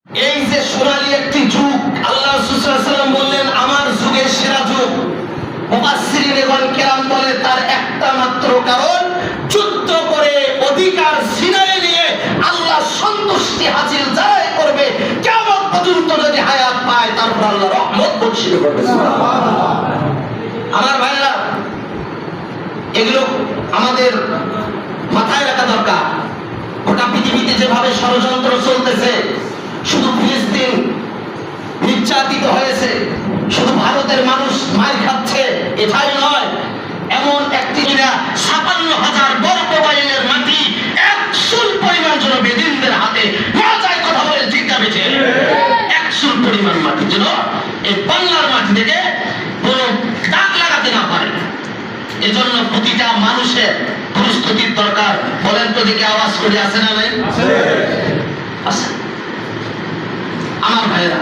এই যে সোনালী একটি যুগ, আল্লাহ রাসূল সাল্লাল্লাহু আলাইহি ওয়াসাল্লাম বললেন আমার যুগের সেরা যুগ। মুফাসসিরিন কেরাম বলে তার একটা মাত্র কারণ, যুদ্ধ করে অধিকার ছিনিয়ে নিয়ে আল্লাহ সন্তুষ্টি হাসিল যারাই করবে কিয়ামত পর্যন্ত যদি হায়াত পায় তারপর আল্লাহ রহমত বর্ষিত করবে। সুবহানাল্লাহ। আমার ভাইরা, এগুলো আমাদের মাথায় রাখা দরকার। গোটা পৃথিবীতে যেভাবে ষড়যন্ত্র চলতেছে, শুধু ফিলিস্তিন নির্যাতিত হয়েছে, শুধু ভারতের মানুষ মার খাচ্ছে এটাই নয়, এমন একটি ৫৭,০০০ বর্গ মাইলের মাটি ১০০ পরিমাণ যেন বেদিনদের হাতে না যায়। কথা বলে ঠিক না বেঁচে? ১০০ পরিমাণ মাটি যেন এই বাংলার মাটি থেকে কোনো দাগ লাগাতে না পারে। এজন্য প্রতিটা মানুষের প্রস্তুতির দরকার। বলেন তো দিকে আওয়াজ করে আছে না নাই? আছে। আমার ভাইরা,